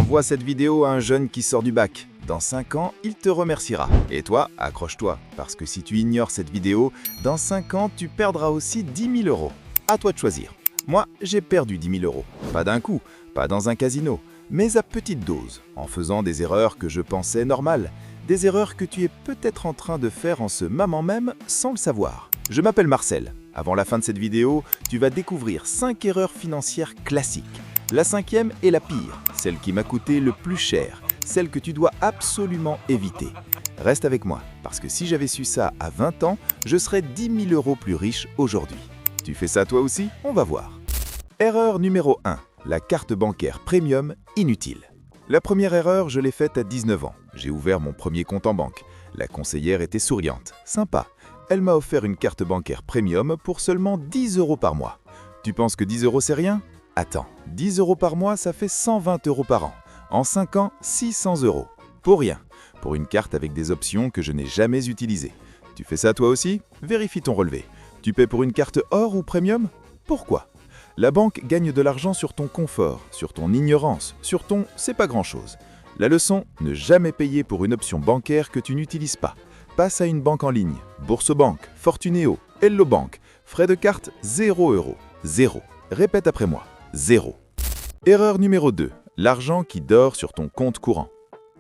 Envoie cette vidéo à un jeune qui sort du bac. Dans 5 ans, il te remerciera. Et toi, accroche-toi, parce que si tu ignores cette vidéo, dans 5 ans, tu perdras aussi 10 000 euros. À toi de choisir. Moi, j'ai perdu 10 000 euros. Pas d'un coup, pas dans un casino, mais à petite dose, en faisant des erreurs que je pensais normales. Des erreurs que tu es peut-être en train de faire en ce moment même sans le savoir. Je m'appelle Marcel. Avant la fin de cette vidéo, tu vas découvrir 5 erreurs financières classiques. La 5e est la pire, celle qui m'a coûté le plus cher, celle que tu dois absolument éviter. Reste avec moi, parce que si j'avais su ça à 20 ans, je serais 10 000 euros plus riche aujourd'hui. Tu fais ça toi aussi? On va voir. Erreur numéro 1. La carte bancaire premium inutile. La première erreur, je l'ai faite à 19 ans. J'ai ouvert mon premier compte en banque. La conseillère était souriante, sympa. Elle m'a offert une carte bancaire premium pour seulement 10 euros par mois. Tu penses que 10 euros c'est rien? Attends, 10 euros par mois, ça fait 120 euros par an. En 5 ans, 600 euros. Pour rien. Pour une carte avec des options que je n'ai jamais utilisées. Tu fais ça toi aussi? Vérifie ton relevé. Tu paies pour une carte or ou premium? Pourquoi? La banque gagne de l'argent sur ton confort, sur ton ignorance, sur ton « c'est pas grand-chose ». La leçon, ne jamais payer pour une option bancaire que tu n'utilises pas. Passe à une banque en ligne, Bourse-Bank, Fortunéo, Hello Bank. Frais de carte, 0 euros. 0. Répète après moi. 0. Erreur numéro 2. L'argent qui dort sur ton compte courant.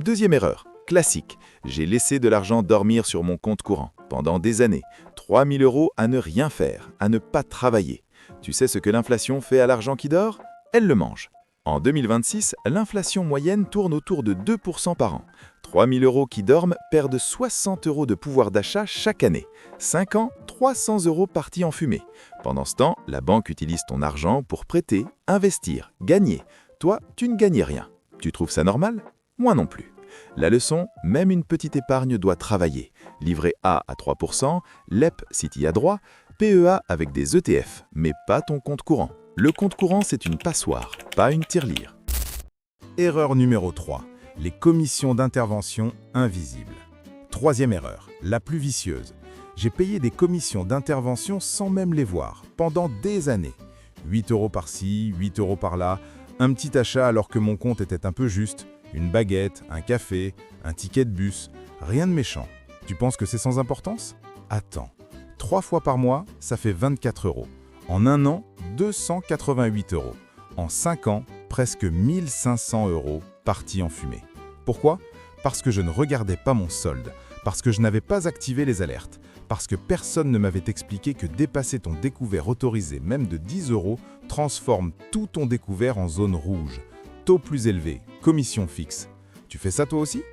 Deuxième erreur. Classique. J'ai laissé de l'argent dormir sur mon compte courant pendant des années. 3 000 euros à ne rien faire, à ne pas travailler. Tu sais ce que l'inflation fait à l'argent qui dort? Elle le mange. En 2026, l'inflation moyenne tourne autour de 2% par an. 3 000 euros qui dorment perdent 60 euros de pouvoir d'achat chaque année. 5 ans, 300 euros partis en fumée. Pendant ce temps, la banque utilise ton argent pour prêter, investir, gagner. Toi, tu ne gagnes rien. Tu trouves ça normal? Moi non plus. La leçon, même une petite épargne doit travailler. Livret A à 3%, LEP si tu y as droit, PEA avec des ETF, mais pas ton compte courant. Le compte courant, c'est une passoire, pas une tirelire. Erreur numéro 3. Les commissions d'intervention invisibles. Troisième erreur, la plus vicieuse. J'ai payé des commissions d'intervention sans même les voir, pendant des années. 8 euros par-ci, 8 euros par-là, un petit achat alors que mon compte était un peu juste, une baguette, un café, un ticket de bus, rien de méchant. Tu penses que c'est sans importance? Attends, 3 fois par mois, ça fait 24 euros. En un an, 288 euros. En 5 ans, presque 1500 euros partis en fumée. Pourquoi? Parce que je ne regardais pas mon solde, parce que je n'avais pas activé les alertes, parce que personne ne m'avait expliqué que dépasser ton découvert autorisé même de 10 euros transforme tout ton découvert en zone rouge. Taux plus élevé, commission fixe. Tu fais ça toi aussi?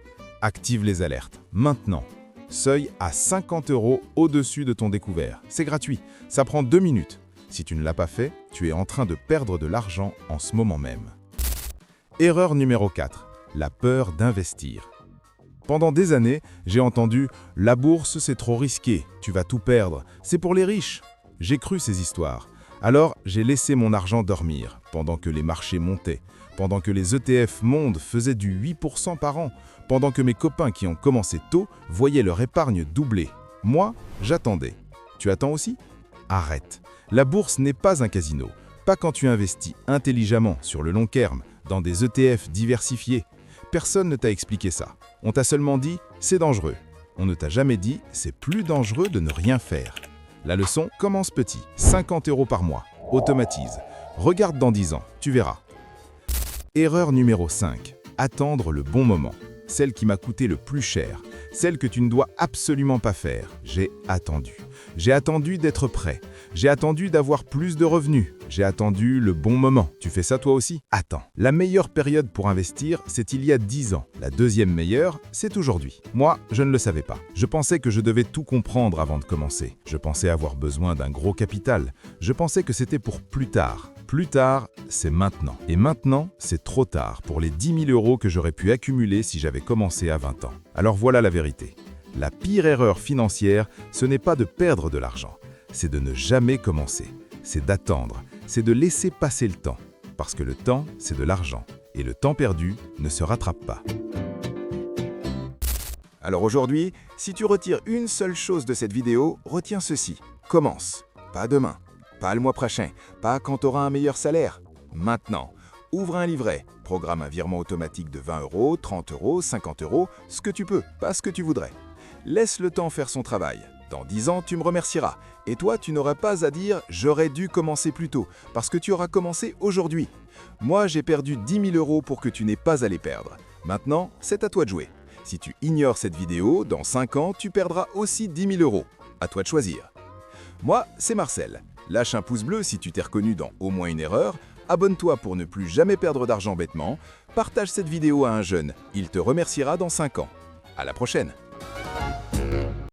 Active les alertes, maintenant. Seuil à 50 euros au-dessus de ton découvert. C'est gratuit, ça prend 2 minutes. Si tu ne l'as pas fait, tu es en train de perdre de l'argent en ce moment même. Erreur numéro 4. La peur d'investir. Pendant des années, j'ai entendu « La bourse, c'est trop risqué, tu vas tout perdre, c'est pour les riches ». J'ai cru ces histoires. Alors, j'ai laissé mon argent dormir pendant que les marchés montaient, pendant que les ETF Monde faisaient du 8% par an, pendant que mes copains qui ont commencé tôt voyaient leur épargne doubler. Moi, j'attendais. Tu attends aussi? Arrête. La bourse n'est pas un casino. Pas quand tu investis intelligemment sur le long terme dans des ETF diversifiés. Personne ne t'a expliqué ça. On t'a seulement dit « c'est dangereux ». On ne t'a jamais dit « c'est plus dangereux de ne rien faire ». La leçon commence petit, 50 euros par mois. Automatise. Regarde dans 10 ans, tu verras. Erreur numéro 5. Attendre le bon moment. Celle qui m'a coûté le plus cher. Celle que tu ne dois absolument pas faire. J'ai attendu. J'ai attendu d'être prêt. J'ai attendu d'avoir plus de revenus. J'ai attendu le bon moment. Tu fais ça toi aussi? Attends. La meilleure période pour investir, c'est il y a 10 ans. La deuxième meilleure, c'est aujourd'hui. Moi, je ne le savais pas. Je pensais que je devais tout comprendre avant de commencer. Je pensais avoir besoin d'un gros capital. Je pensais que c'était pour plus tard. Plus tard, c'est maintenant. Et maintenant, c'est trop tard pour les 10 000 euros que j'aurais pu accumuler si j'avais commencé à 20 ans. Alors voilà la vérité. La pire erreur financière, ce n'est pas de perdre de l'argent. C'est de ne jamais commencer. C'est d'attendre. C'est de laisser passer le temps. Parce que le temps, c'est de l'argent. Et le temps perdu ne se rattrape pas. Alors aujourd'hui, si tu retires une seule chose de cette vidéo, retiens ceci. Commence. Pas demain. Pas le mois prochain. Pas quand tu auras un meilleur salaire. Maintenant. Ouvre un livret, programme un virement automatique de 20 euros, 30 euros, 50 euros, ce que tu peux, pas ce que tu voudrais. Laisse le temps faire son travail. Dans 10 ans, tu me remercieras. Et toi, tu n'auras pas à dire « j'aurais dû commencer plus tôt » parce que tu auras commencé aujourd'hui. Moi, j'ai perdu 10 000 euros pour que tu n'aies pas à les perdre. Maintenant, c'est à toi de jouer. Si tu ignores cette vidéo, dans 5 ans, tu perdras aussi 10 000 euros. À toi de choisir. Moi, c'est Marcel. Lâche un pouce bleu si tu t'es reconnu dans au moins une erreur. Abonne-toi pour ne plus jamais perdre d'argent bêtement. Partage cette vidéo à un jeune. Il te remerciera dans 5 ans. À la prochaine.